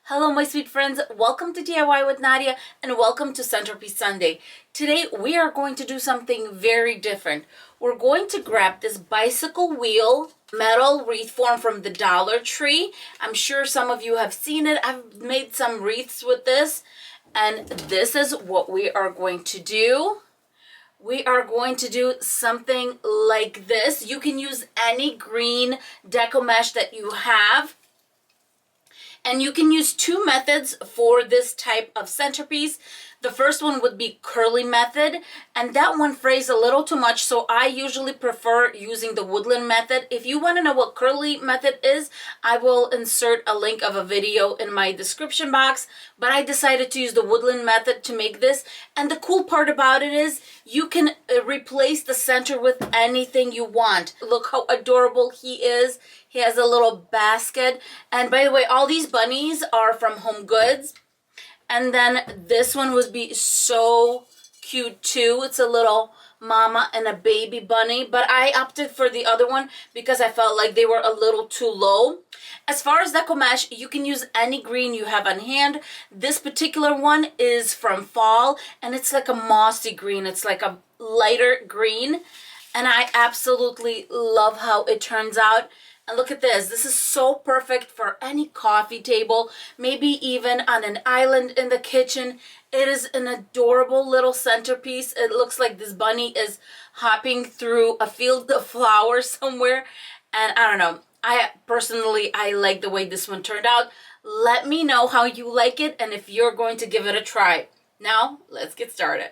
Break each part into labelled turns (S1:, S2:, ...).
S1: Hello my sweet friends, welcome to DIY with Nadia and welcome to Centerpiece Sunday. Today we are going to do something very different. We're going to grab this bicycle wheel metal wreath form from the Dollar Tree. I'm sure some of you have seen it. I've made some wreaths with this and this is what we are going to do. We are going to do something like this. You can use any green deco mesh that you have. And you can use two methods for this type of centerpiece. The first one would be curly method, and that one frays a little too much, so I usually prefer using the woodland method. If you want to know what curly method is, I will insert a link of a video in my description box, but I decided to use the woodland method to make this. And the cool part about it is you can replace the center with anything you want. Look how adorable he is. He has a little basket. And by the way, all these bunnies are from Home Goods. And then this one would be so cute too. It's a little mama and a baby bunny. But I opted for the other one because I felt like they were a little too low. As far as deco mesh, you can use any green you have on hand. This particular one is from fall. And it's like a mossy green. It's like a lighter green. And I absolutely love how it turns out. And look at this. This is so perfect for any coffee table, maybe even on an island in the kitchen. It is an adorable little centerpiece. It looks like this bunny is hopping through a field of flowers somewhere. And I don't know. I personally like the way this one turned out. Let me know how you like it and if you're going to give it a try. Now, let's get started.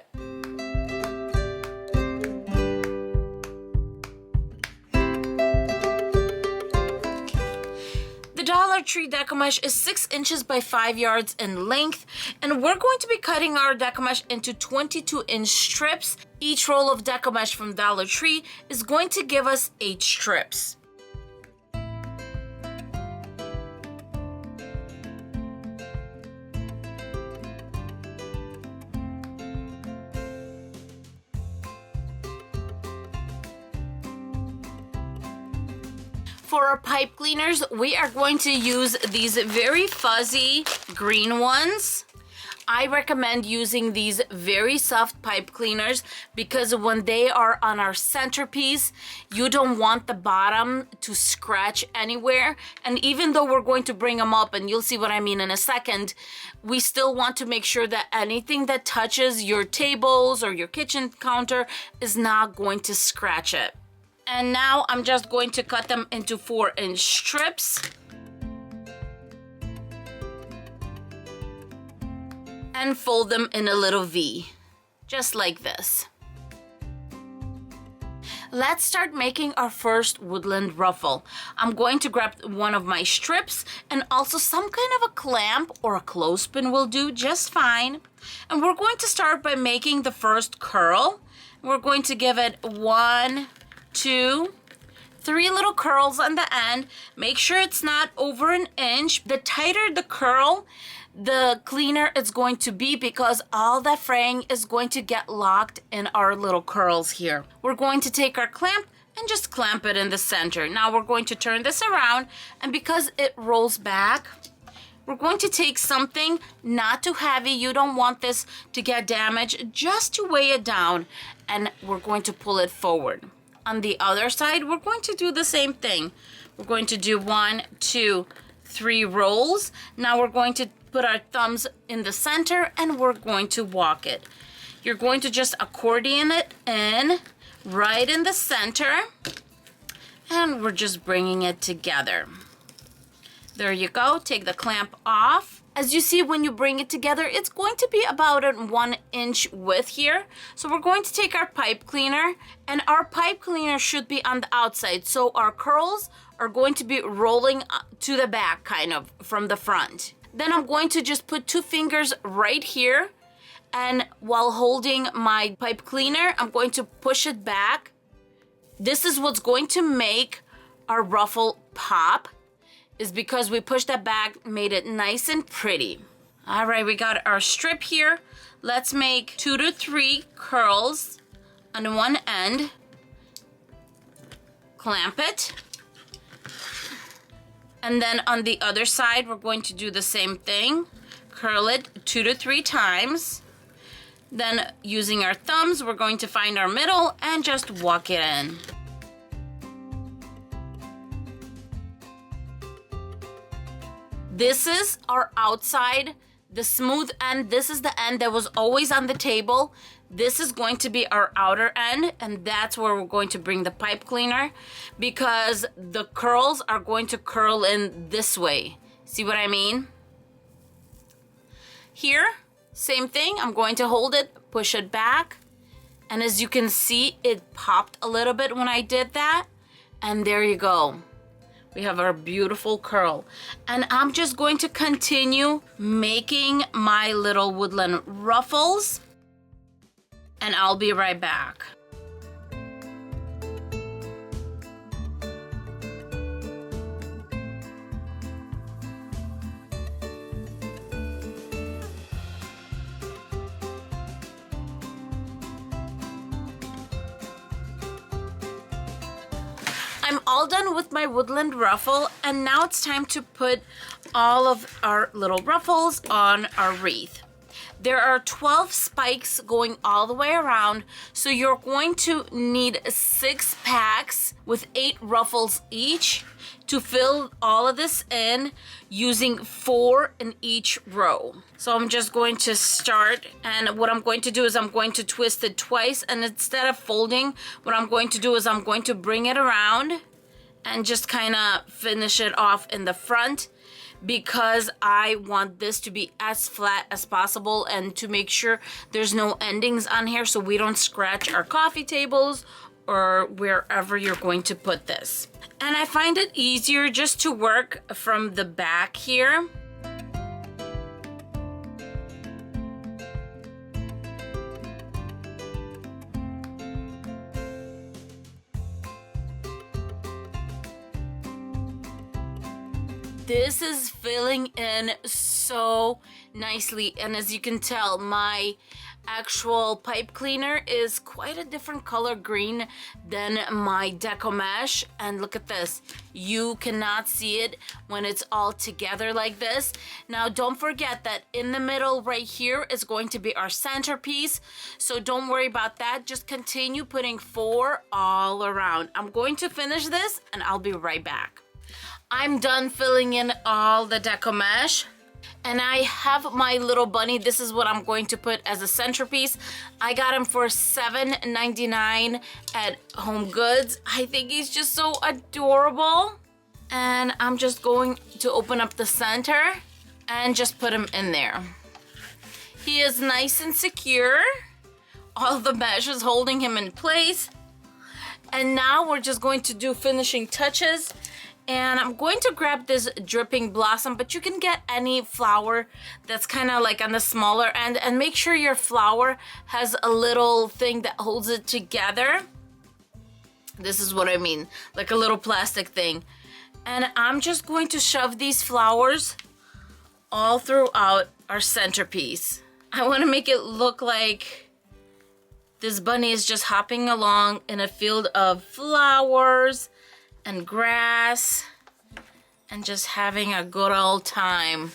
S1: The Dollar Tree deco mesh is 6 inches by 5 yards in length, and we're going to be cutting our deco mesh into 22-inch strips. Each roll of deco mesh from Dollar Tree is going to give us 8 strips. For our pipe cleaners, we are going to use these very fuzzy green ones. I recommend using these very soft pipe cleaners because when they are on our centerpiece, you don't want the bottom to scratch anywhere. And even though we're going to bring them up, and you'll see what I mean in a second, we still want to make sure that anything that touches your tables or your kitchen counter is not going to scratch it. And now I'm just going to cut them into 4-inch strips. And fold them in a little V, just like this. Let's start making our first woodland ruffle. I'm going to grab one of my strips and also some kind of a clamp or a clothespin will do just fine. And we're going to start by making the first curl. We're going to give it 1, 2, 3 little curls on the end. Make sure it's not over an inch. The tighter the curl, the cleaner it's going to be because all that fraying is going to get locked in our little curls here. We're going to take our clamp and just clamp it in the center. Now we're going to turn this around, and because it rolls back, we're going to take something not too heavy. You don't want this to get damaged, just to weigh it down, and we're going to pull it forward. On the other side, we're going to do the same thing. We're going to do 1, 2, 3 rolls. Now we're going to put our thumbs in the center and we're going to walk it. You're going to just accordion it in right in the center, and we're just bringing it together. There you go. Take the clamp off. As you see, when you bring it together, it's going to be about a 1-inch width here. So we're going to take our pipe cleaner, and our pipe cleaner should be on the outside. So our curls are going to be rolling to the back, kind of from the front. Then I'm going to just put 2 fingers right here. And while holding my pipe cleaner, I'm going to push it back. This is what's going to make our ruffle pop, is because we pushed that back, made it nice and pretty. All right, we got our strip here. Let's make 2 to 3 curls on one end. Clamp it. And then on the other side, we're going to do the same thing. Curl it 2 to 3 times. Then using our thumbs, we're going to find our middle and just walk it in. This is our outside, the smooth end. This is the end that was always on the table. This is going to be our outer end, and that's where we're going to bring the pipe cleaner because the curls are going to curl in this way. See what I mean? Here, same thing. I'm going to hold it, push it back, and as you can see, it popped a little bit when I did that, and there you go. We have our beautiful curl. And I'm just going to continue making my little woodland ruffles. And I'll be right back. I'm all done with my woodland ruffle, and now it's time to put all of our little ruffles on our wreath. There are 12 spikes going all the way around, so you're going to need 6 packs with 8 ruffles each to fill all of this in, using 4 in each row. So I'm just going to start, and what I'm going to do is I'm going to twist it twice, and instead of folding, what I'm going to do is I'm going to bring it around and just kind of finish it off in the front, because I want this to be as flat as possible and to make sure there's no endings on here so we don't scratch our coffee tables or wherever you're going to put this. And I find it easier just to work from the back here. This is filling in so nicely, and as you can tell, my actual pipe cleaner is quite a different color green than my Deco mesh. And look at this, you cannot see it when it's all together like this. Now don't forget that in the middle right here is going to be our centerpiece, so don't worry about that. Just continue putting 4 all around. I'm going to finish this and I'll be right back. I'm done filling in all the Deco mesh, and I have my little bunny. This is what I'm going to put as a centerpiece. I got him for $7.99 at Home Goods. I think he's just so adorable. And I'm just going to open up the center and just put him in there. He is nice and secure. All the mesh is holding him in place. And now we're just going to do finishing touches. And I'm going to grab this dripping blossom, but you can get any flower that's kind of like on the smaller end, and make sure your flower has a little thing that holds it together. This is what I mean, like a little plastic thing. And I'm just going to shove these flowers all throughout our centerpiece. I want to make it look like this bunny is just hopping along in a field of flowers and grass and just having a good old time.